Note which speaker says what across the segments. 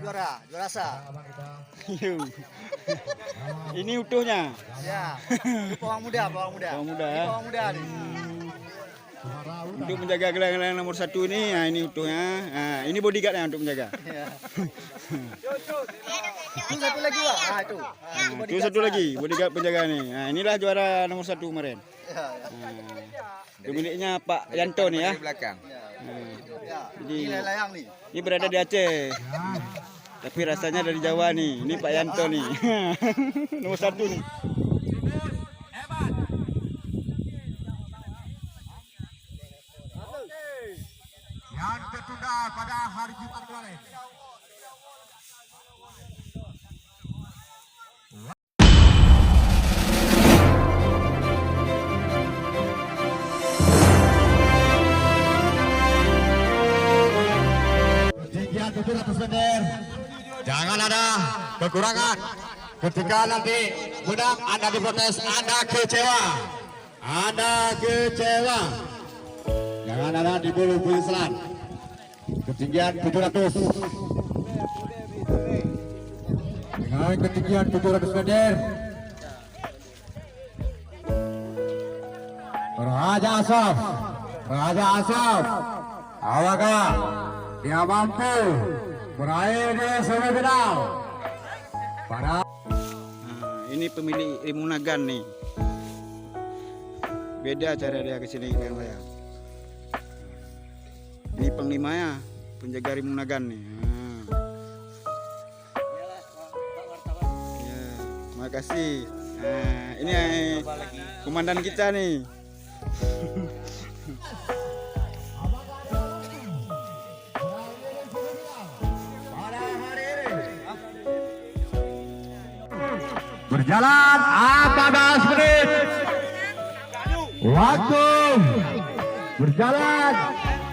Speaker 1: juara sah.
Speaker 2: Ini utuhnya.
Speaker 1: Ya. Ini pawang muda.
Speaker 2: Pawang muda
Speaker 1: Ini
Speaker 2: ya.
Speaker 1: pawang muda nih.
Speaker 2: Untuk menjaga gelang-gelang nomor 1 ini, nah ini utuhnya. Nah, ini bodyguardnya untuk menjaga.
Speaker 1: Ya. Itu satu lagi Pak. Ah itu.
Speaker 2: Nah, itu satu lagi bodyguard penjaga nih. Nah, inilah juara nomor 1 kemarin.
Speaker 1: Ya, ya.
Speaker 2: Nah, pemiliknya Pak Yanto nih ya.
Speaker 3: Belakang.
Speaker 2: Nah,
Speaker 1: Ya.
Speaker 2: jadi
Speaker 1: Ini layang nih.
Speaker 2: ini berada di Aceh. Tapi rasanya dari Jawa nih. Ini Pak Yanto nih. Nomor 1 nih.
Speaker 4: Yang tertunda pada hari Jumat kemarin. Ketinggian 700 meter. Jangan ada kekurangan. Ketika nanti menang, Anda diprotes, Anda kecewa. Anda kecewa. Jangan ada di bulu penyesalan. Ketinggian 700. Dengan ketinggian 700 meter. Raja Asaf. Apakah dia mampu meraih di semifinal? Pada
Speaker 2: Nah, ini pemilik Rimunagan nih. Beda cara dia kesini dengan saya. Ini panglimanya, penjaga Rimunagan nih. Nah. Ya, makasih. Nah, ini komandan kita nih.
Speaker 4: berjalan 14 menit. Waktu berjalan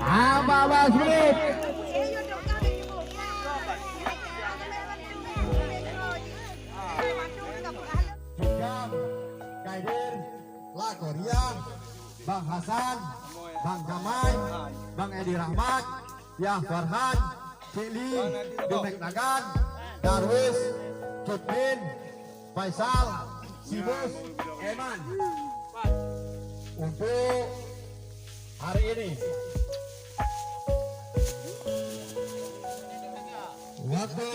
Speaker 4: 14 menit. Kaidir, Lakoria, Bang Hasan, Bang Jamai, Bang Edi Rahmat, Yah Farhan, Cili, Domek Nagan, Darwis, Cutmin, Faisal, Sibus, Eman. Untuk hari ini waktu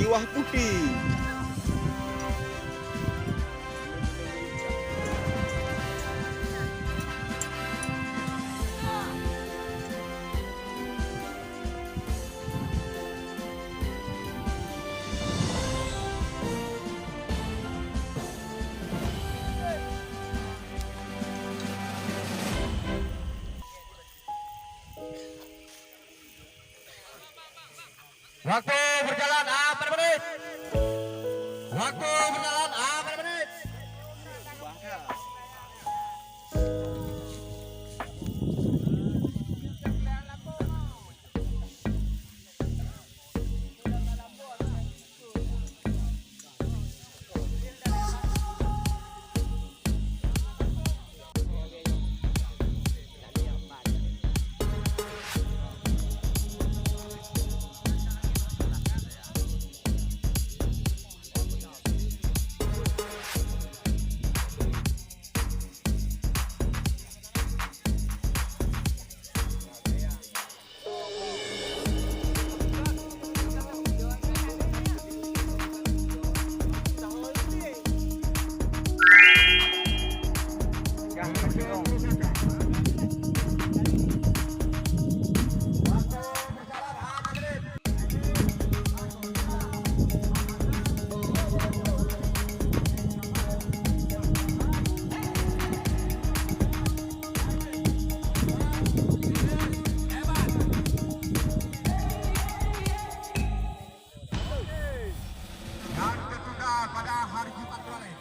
Speaker 2: Luah putih.
Speaker 4: Waktu berjalan 4 menit. Waktu berjalan 4 menit. Yang tertunda pada hari Jumat kemarin.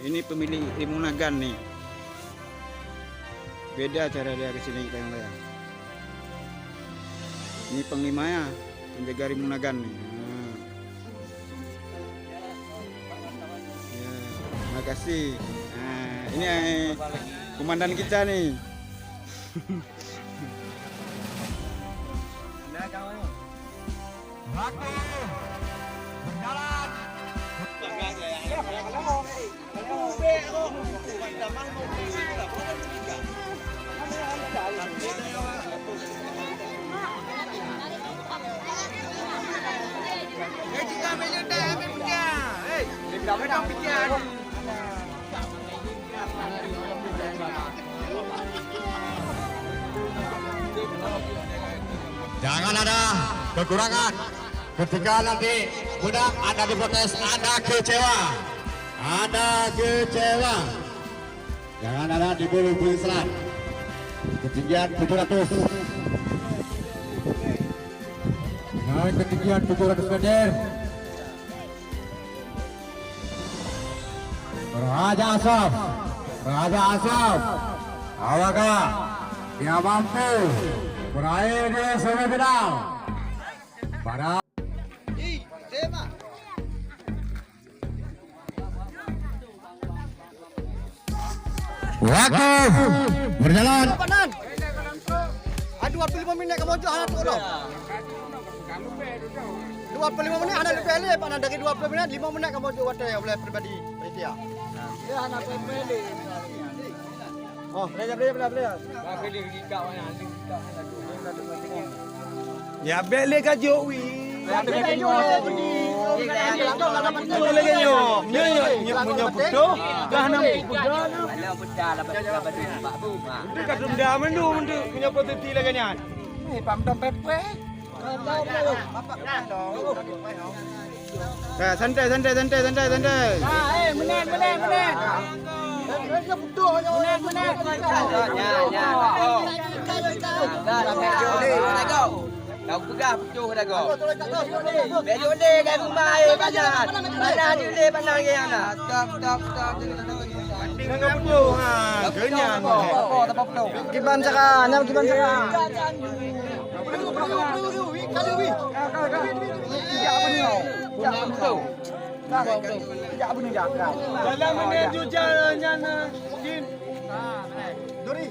Speaker 2: Ini pemilik ilmu nagan nih. Beda cara dia kesini layang-layang. Ini penglimanya, penjaga ilmu nagan nih. Ya, terima kasih. Ini komandan kita nih.
Speaker 4: Waktu berjalan. Jangan ada kekurangan. Ketika nanti budak Anda diprotes, Anda kecewa. Anda kecewa. Jangan ada di bulu selat. Ketinggian 700. Dengan ketinggian 700 meter. Raja Asaf. Raja Asaf. Apakah dia mampu berakhir di semifinal? Pada waktu berjalan.
Speaker 1: Panan. Ada 25 minit kamu jual anak tu. 25 menit anak lebih elok panan dari 20 minit 5 minit kamu jual water boleh pribadi dia. Dia anak pribadi. Oh, boleh.
Speaker 2: Ya beli kajowi. Santai.
Speaker 3: Kau pegah pucuh dah kau. Beli onde kat rumah air pajan. Mana ni onde pandang ke yang nak. Stop.
Speaker 2: Dengan pucuh kenyang.
Speaker 3: Apa tak apa.
Speaker 1: Kiban cakap, nyam kiban cakap.
Speaker 2: Dalam menuju jalan Jin.
Speaker 1: Dori.